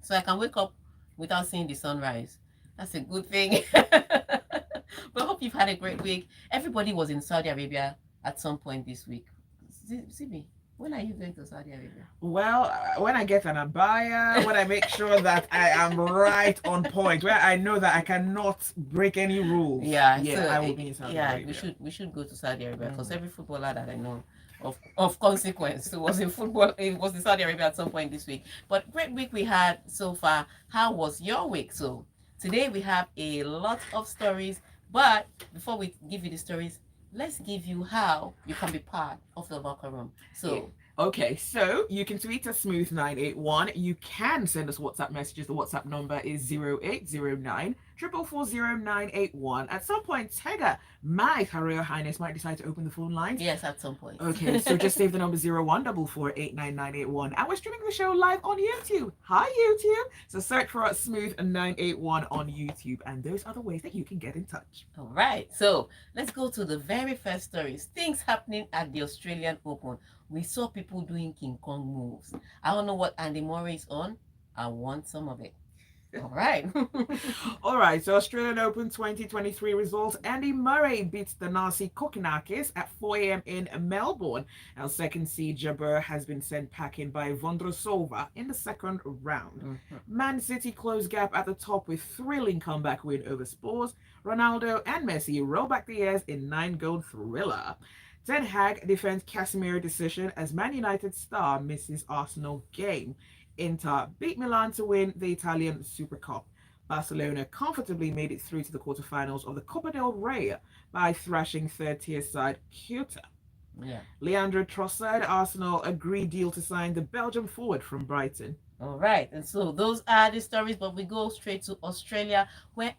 so I can wake up without seeing the sunrise. That's a good thing. But I hope you've had a great week. Everybody was in Saudi Arabia at some point this week. Zibby, when are you going to Saudi Arabia? Well, when I get an abaya, when I make sure that I am right on point, where I know that I cannot break any rules, Yeah, yeah, so I will be in Saudi yeah, we Arabia. should go to Saudi Arabia because Mm. every footballer that I know of consequence was in football. It was in Saudi Arabia at some point this week. But great week we had so far. How was your week? So today we have a lot of stories. But before we give you the stories, let's give you how you can be part of the locker room. Yeah. So Okay, so you can tweet us smooth981. You can send us WhatsApp messages. The WhatsApp number is 0809 4440981. At some point, Tega, my Royal Highness, might decide to open the phone lines. yes, at some point. Okay, so just save the number 0144899981. And we're streaming the show live on YouTube. Hi, YouTube. So search for Smooth981 on YouTube. And those are the ways that you can get in touch. All right, so let's go to the very first stories. Things happening at the Australian Open. We saw people doing King Kong moves. I don't know what Andy Murray is on. I want some of it. All right. All right, so Australian Open 2023 results. Andy Murray beats the Nazi Kokonakis at 4 a.m. in Melbourne. Our second seed Jabber has been sent packing by Vondrousova in the second round. Mm-hmm. Man City closed gap at the top with thrilling comeback win over Spurs. Ronaldo and Messi roll back the years in 9-goal thriller. Ten Hag defends Casemiro decision as Man United star misses Arsenal game. Inter beat Milan to win the Italian Super Cup. Barcelona comfortably made it through to the quarterfinals of the Copa del Rey by thrashing third-tier side Ceuta. Yeah. Leandro Trossard, Arsenal agreed deal to sign the Belgian forward from Brighton. All right, and so those are the stories, but we go straight to Australia where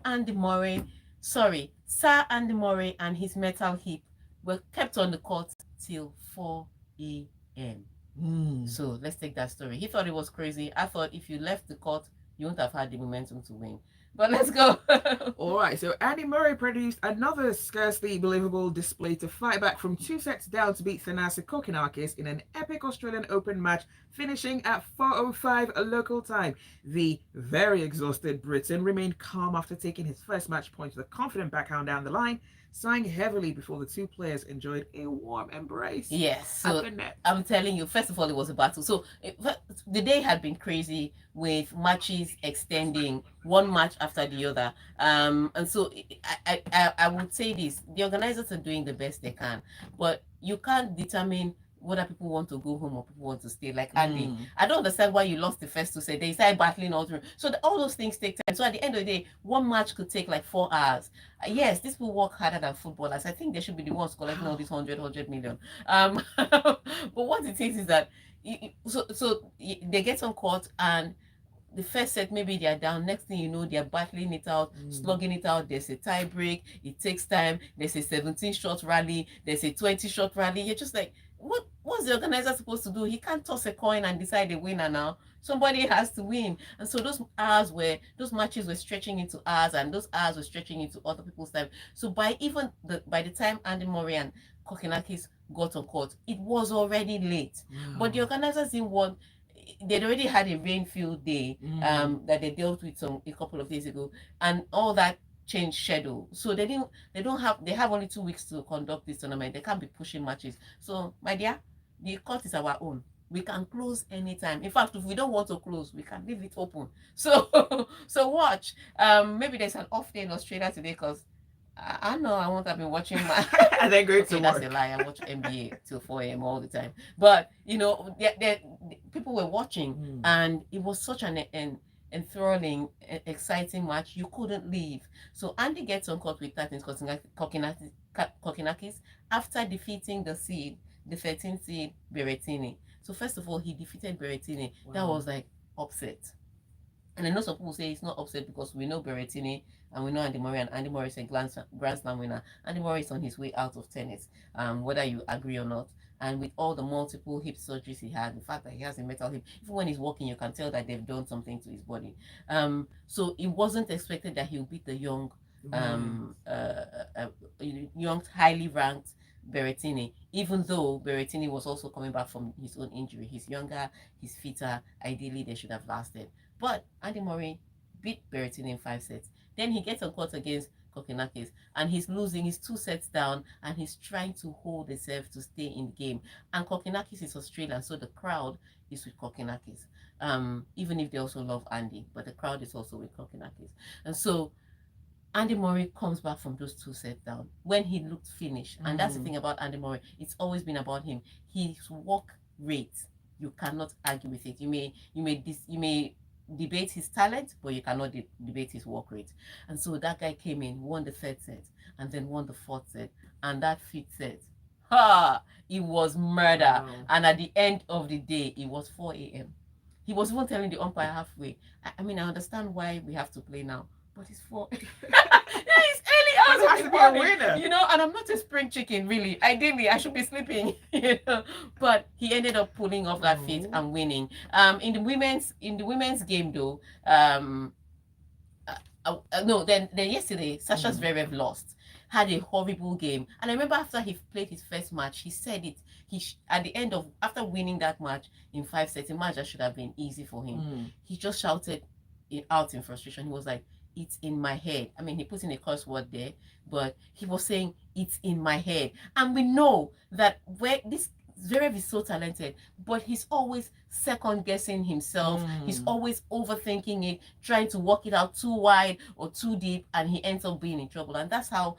Sir Andy Murray and his metal hip were kept on the court till 4 a.m. So let's take that story. He thought it was crazy. I thought if you left the court, you wouldn't have had the momentum to win. But let's go. All right, so Andy Murray produced another scarcely believable display to fight back from 2 sets down to beat Thanasi Kokonakis in an epic Australian Open match, finishing at 4:05 local time. The very exhausted Briton remained calm after taking his first match point with a confident backhand down the line, sighing heavily before the two players enjoyed a warm embrace. Yes, so I'm telling you, first of all, it was a battle. So the day had been crazy with matches extending one match after the other. And so I would say this: the organizers are doing the best they can, but you can't determine whether people want to go home or people want to stay. Like Andy, I don't understand why you lost the first two sets. They started battling all through. So all those things take time. So at the end of the day, one match could take like 4 hours. Yes, these people work harder than footballers. I think they should be the ones collecting all these 100 million. But what it is that so they get on court and the first set, maybe they're down. Next thing you know, they're battling it out, slugging it out. There's a tie break. It takes time. There's a 17-shot rally. There's a 20-shot rally. You're just like, what's the organizer supposed to do? He can't toss a coin and decide a winner now. Somebody has to win. And so those matches were stretching into hours, and those hours were stretching into other people's time. So by the time Andy Murray and Kokonakis got on court, it was already late. But the organizers didn't want. They'd already had a rain-filled day that they dealt with a couple of days ago, and all that changed schedule. So they have only 2 weeks to conduct this tournament. They can't be pushing matches. So my dear, the court is our own. We can close anytime. In fact, if we don't want to close, we can leave it open. So watch. Maybe there's an off day in Australia today because I know I won't have been watching my. And then going okay, to that's work. a lie. I watch NBA till 4 a.m. all the time. But people were watching, and it was such an enthralling, exciting match. You couldn't leave. So Andy gets on court with 13 Kokonakis after defeating the 13th seed Berrettini. So first of all, he defeated Berrettini. Wow. That was like upset. And I know some people say it's not upset because we know Berrettini and we know Andy Murray, and Andy Murray is a Grand Slam winner. Andy Murray is on his way out of tennis, whether you agree or not. And with all the multiple hip surgeries he had, the fact that he has a metal hip, even when he's walking, you can tell that they've done something to his body. So it wasn't expected that he'll beat the young, highly ranked Berrettini, even though Berrettini was also coming back from his own injury. He's younger, he's fitter. Ideally, they should have lasted. But Andy Murray beat Berrettini in 5 sets. Then he gets on court against Kokonakis and he's losing. He's 2 sets down and he's trying to hold himself to stay in the game. And Kokonakis is Australian, so the crowd is with Kokonakis. Even if they also love Andy, but the crowd is also with Kokonakis. And so Andy Murray comes back from those 2 sets down when he looked finished. And that's the thing about Andy Murray. It's always been about him. His work rate, you cannot argue with it. You may debate his talent, but you cannot debate his work rate. And so that guy came in, won the third set, and then won the fourth set, and that fifth set. Ha! It was murder. Wow. And at the end of the day, it was 4 a.m. He was even telling the umpire halfway. I mean, I understand why we have to play now, but it's 4. Yeah, it's early hours of the morning, and I'm not a spring chicken, really. Ideally, I should be sleeping, But he ended up pulling off that feat and winning. In the women's game though, no, then yesterday, Sasha Zverev lost, had a horrible game. And I remember after he played his first match, he said it. At the end of, after winning that match in 5 sets, a match that should have been easy for him, he just shouted it out in frustration. He was like, "It's in my head." I mean, he put in a curse word there, but he was saying, "It's in my head." And we know that where this Zverev is so talented, but he's always second guessing himself. He's always overthinking it, trying to work it out too wide or too deep, and he ends up being in trouble. And that's how.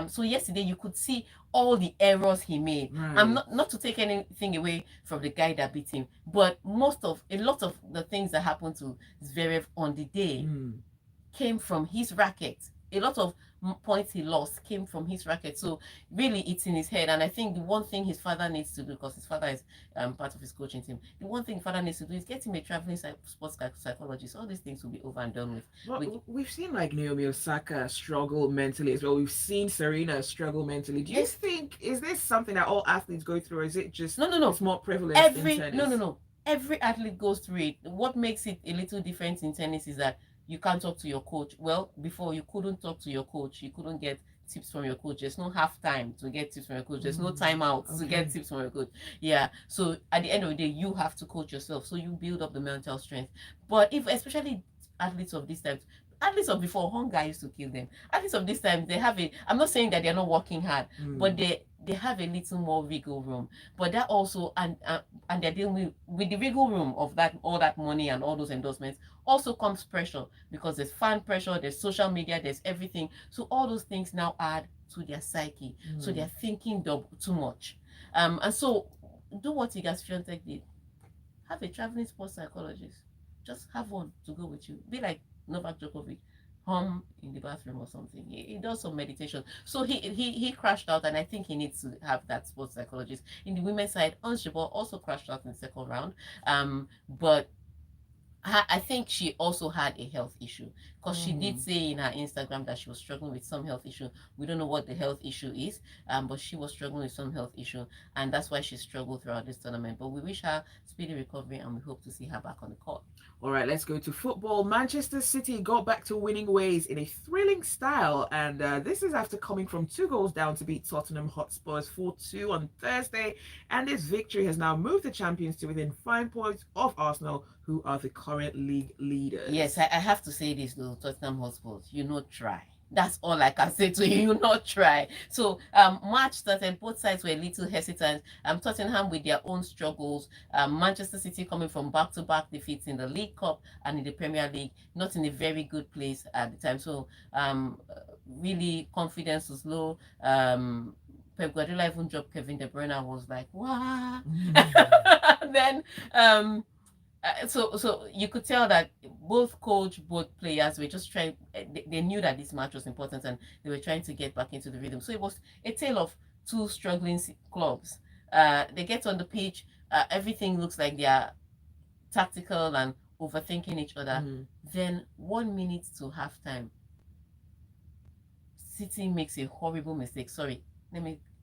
So yesterday you could see all the errors he made. I'm not to take anything away from the guy that beat him, but a lot of the things that happened to Zverev on the day came from his racket. A lot of points he lost came from his racket. So really, it's in his head. And I think the one thing his father needs to do, because his father is part of his coaching team, the one thing father needs to do is get him a traveling sports psychologist. All these things will be over and done with. Well, we've seen like Naomi Osaka struggle mentally as well. We've seen Serena struggle mentally. Do you think, is this something that all athletes go through, or is it just no it's more prevalent in tennis? No. Every athlete goes through it. What makes it a little different in tennis is that you can't talk to your coach. Well, before you couldn't talk to your coach, you couldn't get tips from your coach. There's no half time to get tips from your coach. There's no timeout to get tips from your coach. Yeah. So at the end of the day, you have to coach yourself. So you build up the mental strength. But if especially athletes of this type, athletes of before, hunger used to kill them. Athletes of this time, they have a. I'm not saying that they're not working hard, but they have a little more wiggle room. But that also and they're dealing with the wiggle room of that all that money and all those endorsements also comes pressure, because there's fan pressure, there's social media, there's everything. So all those things now add to their psyche. So they're thinking too much. And so do what Iga Swiatek did. Have a traveling sports psychologist. Just have one to go with you. Be like Novak Djokovic, hum in the bathroom or something. He does some meditation. So he crashed out, and I think he needs to have that sports psychologist. In the women's side, Ons Jabeur also crashed out in the second round. But I think she also had a health issue, because she did say in her Instagram that she was struggling with some health issue. We don't know what the health issue is, but she was struggling with some health issue, and that's why she struggled throughout this tournament. But we wish her speedy recovery, and we hope to see her back on the court. All right, let's go to football. Manchester City got back to winning ways in a thrilling style, and this is after coming from 2 goals down to beat Tottenham Hotspurs 4-2 on Thursday. And this victory has now moved the champions to within 5 points of Arsenal, who are the current league leaders. Yes, I have to say this though, Tottenham Hotspurs, try. That's all I can say to you. Not try. So match started. Both sides were a little hesitant. Tottenham with their own struggles. Manchester City coming from back-to-back defeats in the League Cup and in the Premier League, not in a very good place at the time. So really confidence was low. Pep Guardiola even dropped Kevin De Bruyne. I was like, what? Then so you could tell that both coach, both players were just trying. They knew that this match was important, and they were trying to get back into the rhythm. So it was a tale of two struggling clubs. They get on the pitch, everything looks like they are tactical and overthinking each other. Then 1 minute to halftime, City makes a horrible mistake.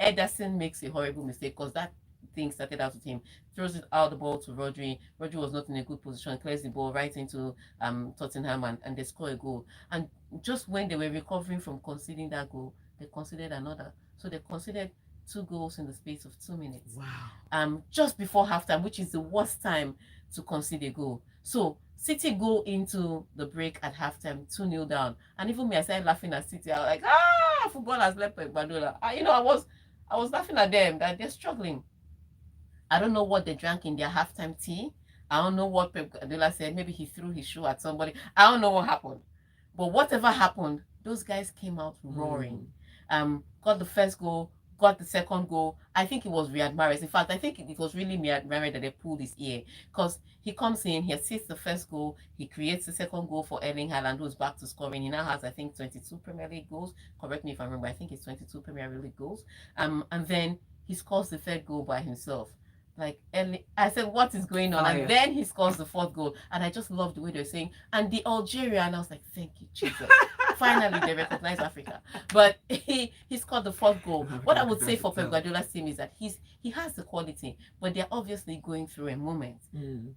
Ederson makes a horrible mistake, because that thing started out with him. Throws it out the ball to Rodri. Rodri was not in a good position, clears the ball right into Tottenham, and they score a goal. And just when they were recovering from conceding that goal, they conceded another. So they conceded 2 goals in the space of 2 minutes. Wow. Just before halftime, which is the worst time to concede a goal. So City go into the break at halftime 2-0 down. And even me, I started laughing at City. I was like, ah, football has left Pep Guardiola. I was laughing at them that they're struggling. I don't know what they drank in their halftime tea. I don't know what Pep Guardiola said. Maybe he threw his shoe at somebody. I don't know what happened. But whatever happened, those guys came out roaring. Got the first goal, got the second goal. I think it was Riyad Mahrez. In fact, I think it was really Riyad Mahrez that they pulled his ear because he comes in, he assists the first goal, he creates the second goal for Erling Haaland, who's back to scoring. He now has, I think, 22 Premier League goals. Correct me if I remember. I think it's 22 Premier League goals. And then he scores the third goal by himself. Like, I said, what is going on? And then he scores the fourth goal, and I just love the way they're saying, and the Algerian. I was like, thank you, Jesus. Finally, they recognize Africa. But he scored the fourth goal. What I would say for Pep Guardiola's team is that he has the quality, but they're obviously going through a moment.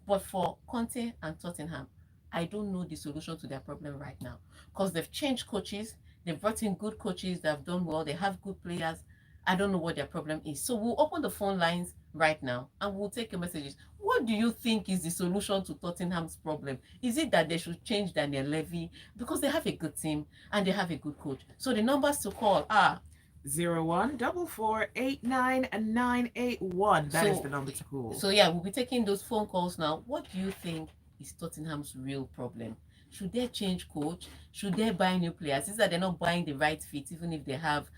But for Conte and Tottenham, I don't know the solution to their problem right now because they've changed coaches. They've brought in good coaches that have done well. They have good players. I don't know what their problem is. So we'll open the phone lines right now and we'll take your messages. What do you think is the solution to Tottenham's problem? Is it that they should change Daniel Levy? Because they have a good team and they have a good coach. So the numbers to call are 01448991. That is the number to call. So yeah, we'll be taking those phone calls now. What do you think is Tottenham's real problem? Should they change coach? Should they buy new players? Is that they're not buying the right fit, even if they have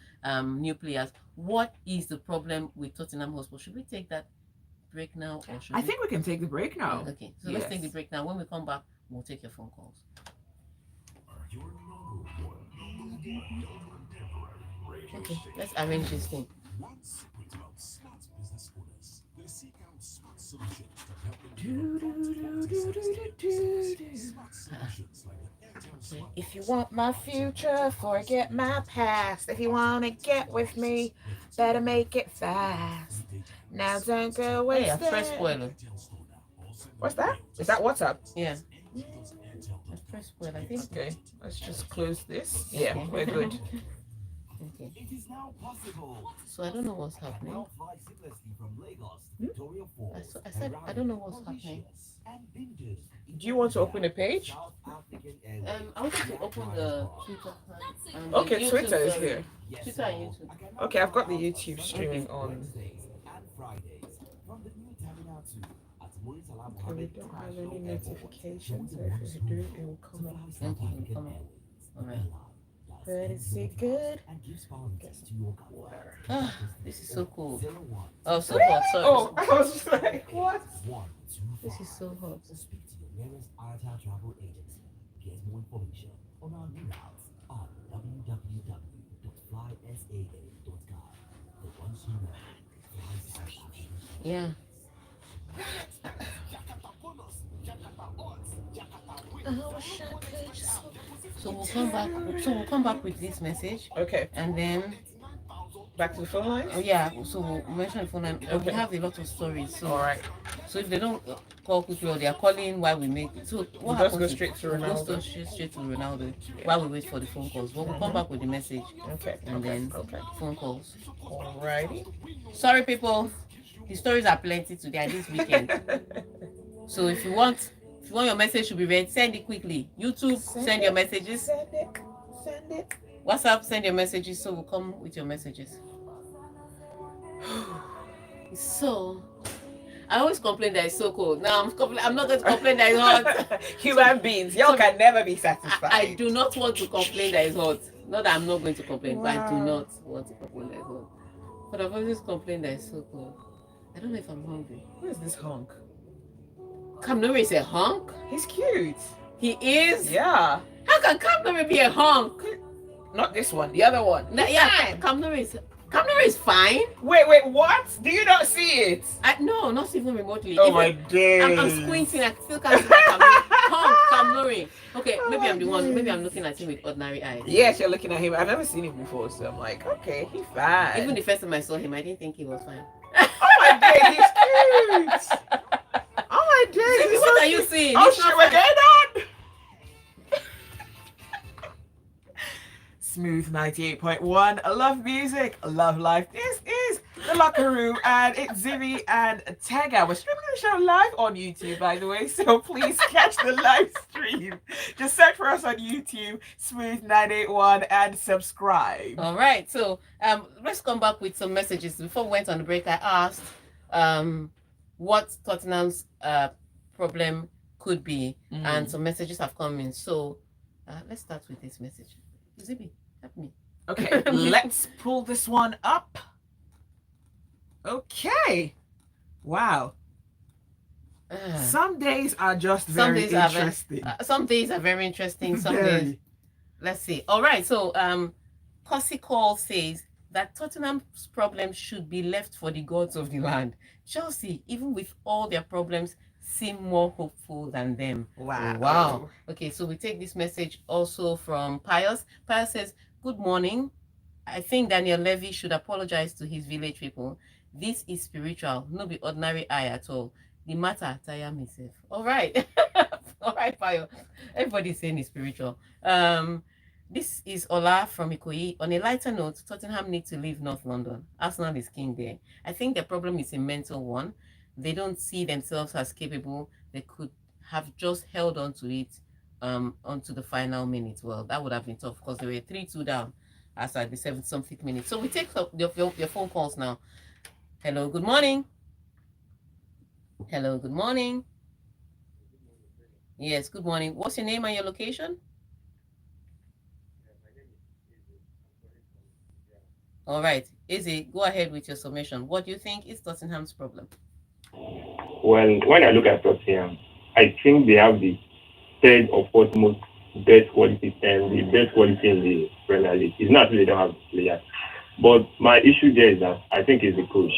new players? What is the problem with Tottenham Hotspur? Should we take that break now, or should I think we can take the break now. Okay, so let's take the break now. When we come back, we'll take your phone calls. Okay, let's arrange this thing. If you want my future, forget my past. If you want to get with me, better make it fast. Now don't go wasting. Hey, a fresh spoiler. What's that? Is that WhatsApp? Yeah. A fresh spoiler, I think. Okay, let's just close this. Yeah, we're good. Okay. So I don't know what's happening. I said I don't know what's happening. Do you want to open a page? I want to open the Twitter. Okay, Twitter is here. Twitter and YouTube. Okay, I've got the YouTube streaming on. Okay, we don't have any notifications, so if we do, it will come up. Okay, come on. All right. But is it good? Ah, this is so cool. Oh, so hot. Sorry. Oh, I was just like, what? This is so hot. Speak to your nearest Arata travel agency. Get more information on our new routes on www.flysaa.com. The ones who know, fly satisfaction. Yeah. So we'll come back. So we'll come back with this message. Okay. And then back to the phone line. Oh yeah. So we'll mention the phone line. Okay. We have a lot of stories. So all right. So if they don't call quickly or they are calling while we make it, so what happens? Just go straight to Ronaldo. Go straight to Ronaldo while we wait for the phone calls. But we'll come back with the message. Okay. And then phone calls. Alrighty. Sorry, people. The stories are plenty today and this weekend. So if you want your message to be read, send it quickly. YouTube, send your messages. Send it. WhatsApp, send your messages. So we'll come with your messages. So, I always complain that it's so cold. Now I'm not going to complain that it's hot. Human beings, y'all can never be satisfied. I do not want to complain that it's hot. Not that I'm not going to complain, but I do not want to complain that it's hot. But I've always complained that it's so cold. I don't know if I'm hungry. Who is this hunk? Cam Nuri is a hunk? He's cute. He is? Yeah. How can Cam Nuri be a hunk? Not this one, the other one. Yeah, Cam Nuri is fine. Wait, what? Do you not see it? No, not even remotely. Oh my days. I'm squinting. I still can't see Cam Nuri. Cam Nuri. Okay, maybe I'm the one. Maybe I'm looking at him with ordinary eyes. Yes, you're looking at him. I've never seen him before, so I'm like, okay, he's fine. Even the first time I saw him, I didn't think he was fine. Oh my days, he's cute. Oh my days. What are you seeing? Oh shit, we're going on. Smooth 98.1. I love music. I love life. This is the locker room, and it's Zibby and Tega. We're streaming the show live on YouTube, by the way, so please catch the live stream. Just search for us on YouTube, Smooth981, and subscribe. All right. So let's come back with some messages. Before we went on the break, I asked what Tottenham's problem could be, and some messages have come in. So let's start with this message. Zibby, help me. Okay, let's pull this one up. Okay. Wow. Some days are just very interesting. Some days are very interesting. Some Very. days. Let's see. All right. So Cossy Call says that Tottenham's problems should be left for the gods of the land. Chelsea, even with all their problems, seem more hopeful than them. Wow. Wow. Okay, so we take this message also from Pius. Pius says, "Good morning. I think Daniel Levy should apologize to his village people. This is spiritual, no be ordinary eye at all. The matter tire myself." All right. All right, Pius. Everybody's saying it's spiritual. This is Ola from Ikoyi. On a lighter note, Tottenham need to leave North London. Arsenal is king there. I think the problem is a mental one. They don't see themselves as capable. They could have just held on to it onto the final minute. Well, that would have been tough because they were 3-2 down as at the 7th-something minute. So we take your phone calls now. Hello, good morning. Hello, good morning. Yes, good morning. What's your name and your location? All right, Izzy, go ahead with your summation. What do you think is Tottenham's problem? Well, when I look at Tottenham, I think they have the third or fourth most best quality and the best quality in the Premier League. It's not that they don't have players, but my issue there is that I think it's the coach,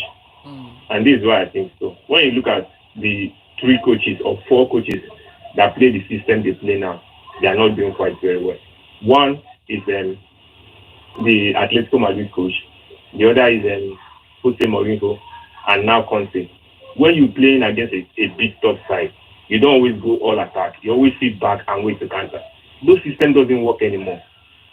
and this is why I think so. When you look at the three coaches or four coaches that play the system they play now, they are not doing quite very well. One is the Atletico Madrid coach. The other is Jose Mourinho, and now Conte. When you're playing against a big top side, you don't always go all attack. You always sit back and wait to counter. Those system doesn't work anymore.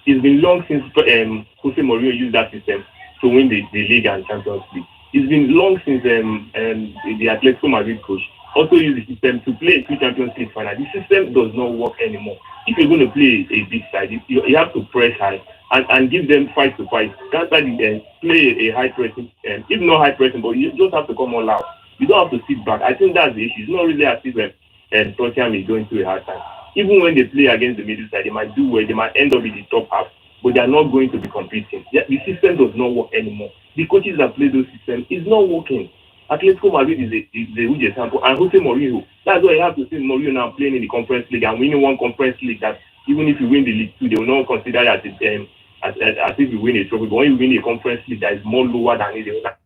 It's been long since Jose Mourinho used that system to win the league and Champions League. It's been long since the Atletico Madrid coach also used the system to play two Champions League final. The system does not work anymore. If you're going to play a big side, you have to press high and give them fight to fight. Counter play a high pressing, if not high pressing, but you just have to come all out. You don't have to sit back. I think that's the issue. It's not really as if Tottenham is going through a hard time. Even when they play against the middle side, they might do well. They might end up in the top half, but they are not going to be competing. The system does not work anymore. The coaches that play those systems is not working. Atletico Madrid is a huge example. And Jose Mourinho, that's why you have to see Mourinho now playing in the Conference League and winning one Conference League that even if you win the League 2, they will not consider it as if you win a trophy. But when you win a Conference League that is more lower than it, they will not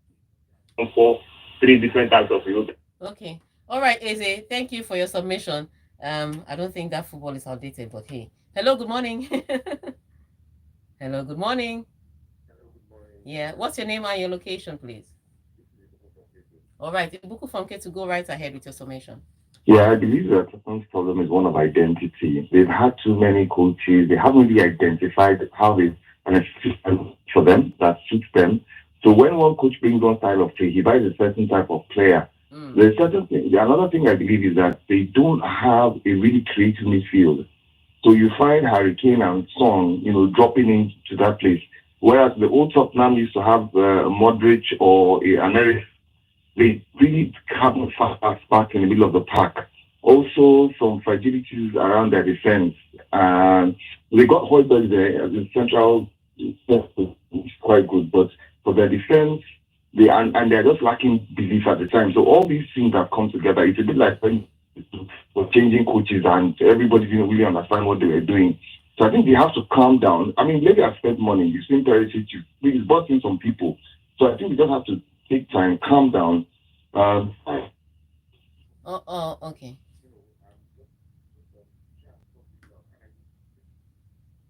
for three different types of Europe. Okay. All right, Eze. Thank you for your submission. I don't think that football is outdated, but hey. Hello, good morning. Hello, good morning. Yeah. What's your name and your location, please? All right. Ibuku from K to go right ahead with your summation. Yeah, I believe that Tottenham's problem is one of identity. They've had too many coaches. They haven't really identified how they and a system for them that suits them. So when one coach brings one style of play, he buys a certain type of player. There's certain thing. Another thing I believe is that they don't have a really creative midfield. So you find Harry Kane and Son, dropping into that place. Whereas the old Tottenham used to have Modric or Analyse, they really haven't fast back in the middle of the park. Also, some fragilities around their defense. And they got Højbjerg there as a central, it's quite good, but for their defense, they're just lacking belief at the time. So all these things have come together. It's a bit like when we're changing coaches and everybody didn't really understand what they were doing. So I think they have to calm down. I mean, maybe I've spent money. You've seen Perisic, you've brought in some people. So I think we just have to take time, calm down. Okay.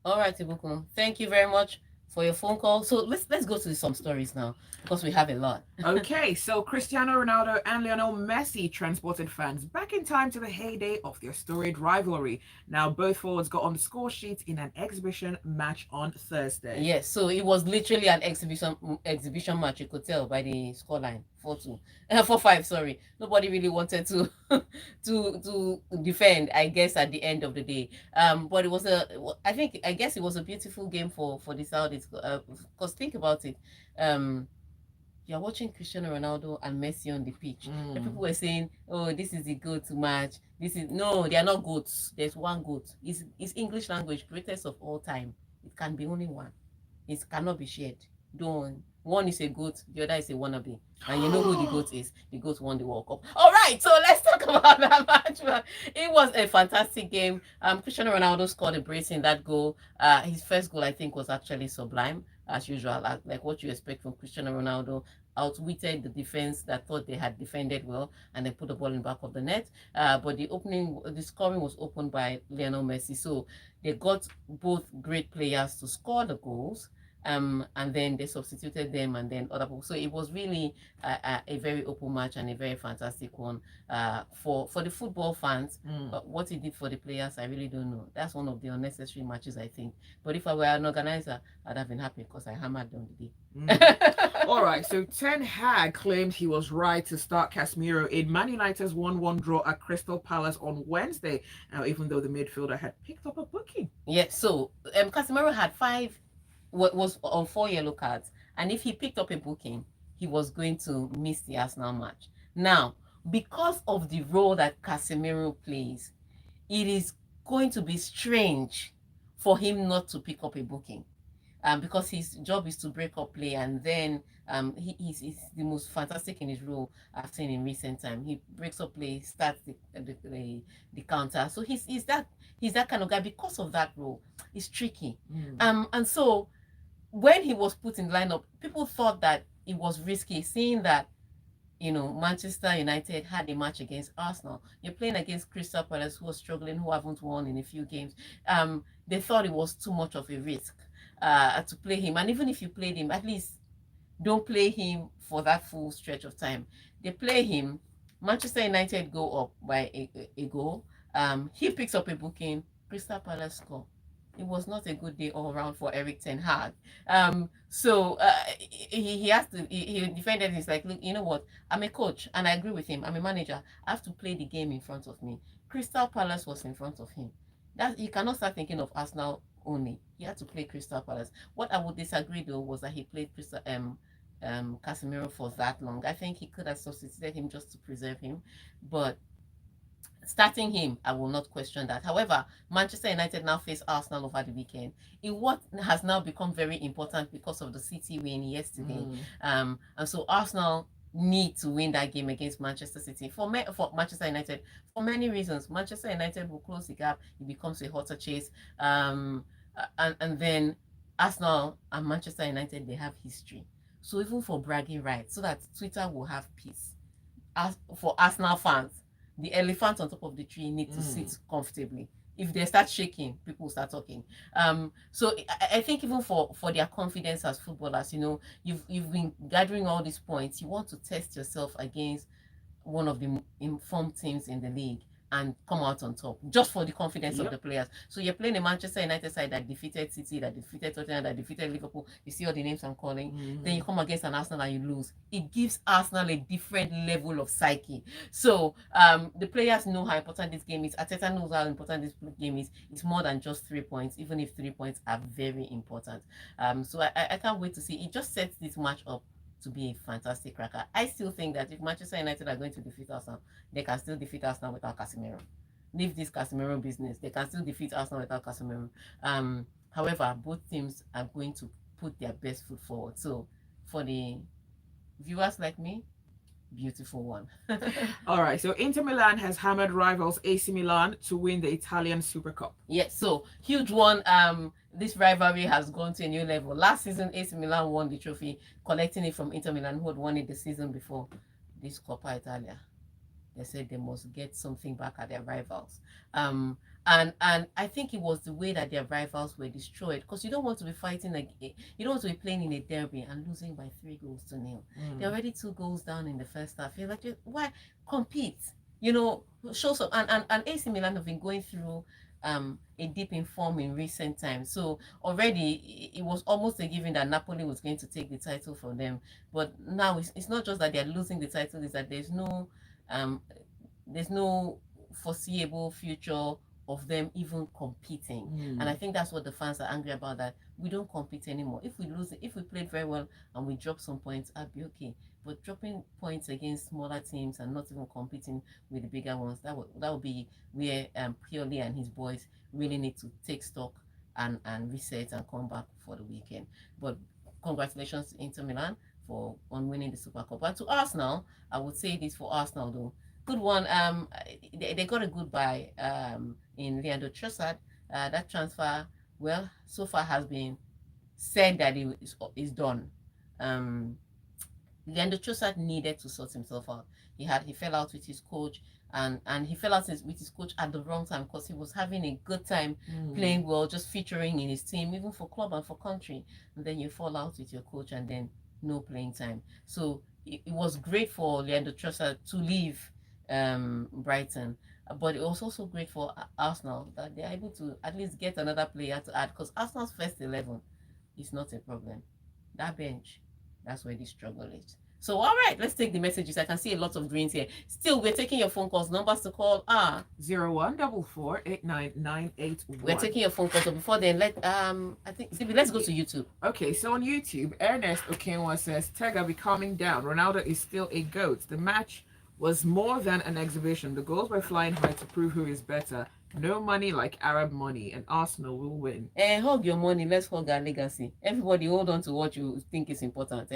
All right, Ibuku. Thank you very much for your phone call. So let's go to some stories now because we have a lot. Okay, so Cristiano Ronaldo and Lionel Messi transported fans back in time to the heyday of their storied rivalry. Now, both forwards got on the score sheet in an exhibition match on Thursday. Yes, so it was literally an exhibition match. You could tell by the scoreline, 4-2, 4-5. Sorry, nobody really wanted to to defend. I guess at the end of the day, but it was I guess it was a beautiful game for the Saudis. Because think about it, you're watching Cristiano Ronaldo and Messi on the pitch. And people were saying, "Oh, this is the goat match. This is no, they are not goats. There's one goat. It's English language, greatest of all time. It can be only one. It cannot be shared. Don't. One is a goat, the other is a wannabe. And you know who the goat is. The goat won the World Cup. All right, so let's talk about that match. It was a fantastic game. Cristiano Ronaldo scored a brace in that goal. His first goal, I think, was actually sublime, as usual, like what you expect from Cristiano Ronaldo. Outwitted the defense that thought they had defended well, and they put the ball in the back of the net. But the scoring was opened by Lionel Messi. So they got both great players to score the goals, and then they substituted them, and then other people. So it was really a very open match and a very fantastic one for the football fans. But what it did for the players, I really don't know. That's one of the unnecessary matches, I think. But if I were an organizer, I'd have been happy because I hammered them the day. All right, so Ten Hag claimed he was right to start Casemiro in Man United's 1-1 draw at Crystal Palace on Wednesday, even though the midfielder had picked up a booking. Yeah, so Casemiro had was on 4 yellow cards, and if he picked up a booking, he was going to miss the Arsenal match. Now, because of the role that Casemiro plays, it is going to be strange for him not to pick up a booking. Because his job is to break up play, and then he's the most fantastic in his role I've seen in recent time. He breaks up play, starts the counter. So he's that kind of guy. Because of that role, it's tricky. And so when he was put in lineup, people thought that it was risky, seeing that Manchester United had a match against Arsenal. You're playing against Crystal Palace, who are struggling, who haven't won in a few games. They thought it was too much of a risk to play him. And even if you played him, at least don't play him for that full stretch of time. They play him. Manchester United go up by a goal. He picks up a booking. Crystal Palace score. It was not a good day all around for Eric Ten Hag. So he has to. He defended. He's like, look, you know what? I'm a coach, and I agree with him. I'm a manager. I have to play the game in front of me. Crystal Palace was in front of him. That he cannot start thinking of Arsenal only. He had to play Crystal Palace. What I would disagree though was that he played Casemiro for that long. I think he could have substituted him just to preserve him, but starting him, I will not question that. However, Manchester United now face Arsenal over the weekend in what has now become very important because of the City win yesterday. And so Arsenal need to win that game against Manchester City for Manchester United for many reasons. Manchester United will close the gap. It becomes a hotter chase. And then Arsenal and Manchester United, they have history. So even for bragging rights, so that Twitter will have peace. As for Arsenal fans, the elephant on top of the tree need to sit comfortably. If they start shaking, people start talking. So I think even for their confidence as footballers, you've been gathering all these points. You want to test yourself against one of the informed teams in the league and come out on top, just for the confidence of the players. So you're playing a Manchester United side that defeated City, that defeated Tottenham, that defeated Liverpool. You see all the names I'm calling. Then you come against an Arsenal and you lose. It gives Arsenal a different level of psyche. So the players know how important this game is. Arteta knows how important this game is. It's more than just 3 points, even if 3 points are very important. So I can't wait to see. It just sets this match up to be a fantastic cracker. I still think that if Manchester United are going to defeat Arsenal, they can still defeat Arsenal without Casemiro. Leave this Casemiro business. They can still defeat Arsenal without Casemiro. However, both teams are going to put their best foot forward. So for the viewers like me, beautiful one. All right, so Inter Milan has hammered rivals AC Milan to win the Italian Super Cup. Yes, so huge one. This rivalry has gone to a new level. Last season, AC Milan won the trophy, collecting it from Inter Milan, who had won it the season before. This Coppa Italia, they said they must get something back at their rivals. And I think it was the way that their rivals were destroyed, because you don't want to be fighting, like, you don't want to be playing in a derby and losing by 3 goals to nil. They're already 2 goals down in the first half. You're like, why compete? Show some. And AC Milan have been going through a dip in form in recent times. So already it was almost a given that Napoli was going to take the title from them. But now it's not just that they're losing the title; it's that um there's no foreseeable future of them even competing. And I think that's what the fans are angry about, that we don't compete anymore. If we lose, if we played very well and we drop some points, I'd be okay. But dropping points against smaller teams and not even competing with the bigger ones, that would be where Pioli and his boys really need to take stock and reset and come back for the weekend. But congratulations to Inter Milan on winning the Super Cup. And to Arsenal, I would say this for Arsenal though. Good one. They got a good buy in Leandro Trossard. That transfer, well, so far has been said that it is done. Leandro Trossard needed to sort himself out. He fell out with his coach, and he fell out with his coach at the wrong time, because he was having a good time playing well, just featuring in his team, even for club and for country. And then you fall out with your coach, and then no playing time. So it was great for Leandro Trossard to leave Brighton, but it was also great for Arsenal that they're able to at least get another player to add, because Arsenal's first 11 is not a problem. That bench, that's where the struggle is. So, all right, let's take the messages. I can see a lot of greens here. Still, we're taking your phone calls. Numbers to call are 01448991. We're taking your phone calls. So before then, let's go to YouTube. Okay, so on YouTube, Ernest Okenwa says, Tega, be calming down. Ronaldo is still a GOAT. The match was more than an exhibition. The goals were flying high to prove who is better. No money like Arab money, and Arsenal will win. Hug your money. Let's hug our legacy. Everybody hold on to what you think is important.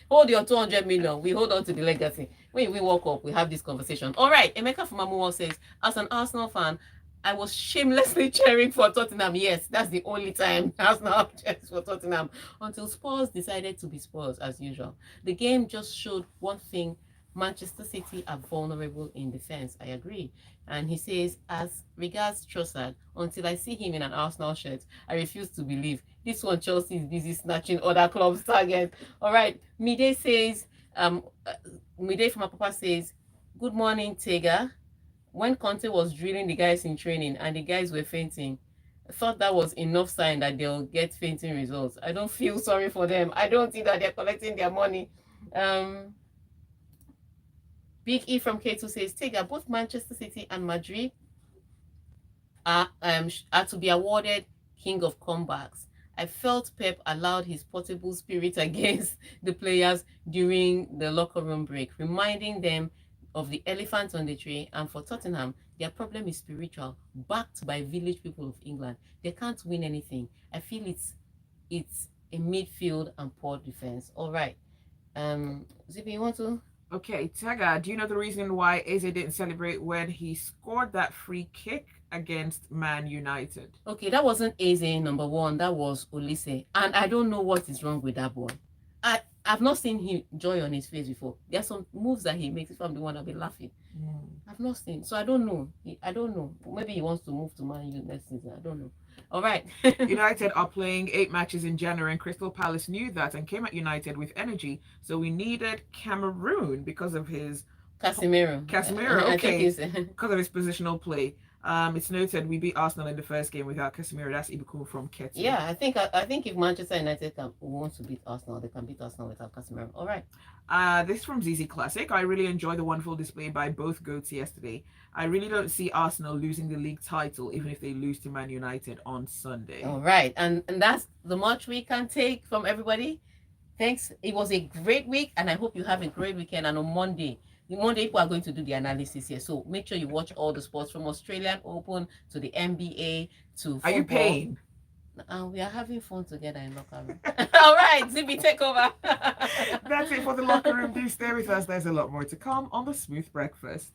Hold your 200 million. We hold on to the legacy. When we walk up, we have this conversation. All right. Emeka from Amuwo says, as an Arsenal fan, I was shamelessly cheering for Tottenham. Yes, that's the only time Arsenal cheers for Tottenham, until Spurs decided to be Spurs as usual. The game just showed one thing: Manchester City are vulnerable in defense. I agree. And he says, as regards Trossard, until I see him in an Arsenal shirt, I refuse to believe. This one, Chelsea is busy snatching other clubs' targets. All right. Mide from Apapa says, good morning, Tega. When Conte was drilling the guys in training and the guys were fainting, I thought that was enough sign that they'll get fainting results. I don't feel sorry for them. I don't think that they're collecting their money. Big E from K2 says, Tega, both Manchester City and Madrid are to be awarded King of Comebacks. I felt Pep allowed his portable spirit against the players during the locker room break, reminding them of the elephant on the tree. And for Tottenham, their problem is spiritual, backed by village people of England. They can't win anything. I feel it's a midfield and poor defense. All right. Zibby, you want to? Okay, Tega, do you know the reason why Eze didn't celebrate when he scored that free kick against Man United? Okay, that wasn't Eze, number one. That was Olise. And I don't know what is wrong with that boy. I've not seen him joy on his face before. There are some moves that he makes. If I'm the one, I'll be laughing. I've not seen. So I don't know. I don't know. Maybe he wants to move to Man U next season. I don't know. All right. United are playing 8 matches in January, and Crystal Palace knew that and came at United with energy. So we needed Cameroon because of his Casemiro, okay, because of his positional play. It's noted we beat Arsenal in the first game without Casemiro. That's Ibukun from Ketu. Yeah, I think if Manchester United wants to beat Arsenal, they can beat Arsenal without Casemiro. All right. This is from ZZ Classic. I really enjoyed the wonderful display by both goats yesterday. I really don't see Arsenal losing the league title, even if they lose to Man United on Sunday. All right, and that's the much we can take from everybody. Thanks. It was a great week, and I hope you have a great weekend. And on Monday, people are going to do the analysis here. So make sure you watch all the sports, from Australian Open to the NBA to football. Are you paying? We are having fun together in locker room. All right, Zibby, take over. That's it for the locker room. Do stay with us. There's a lot more to come on the Smooth Breakfast.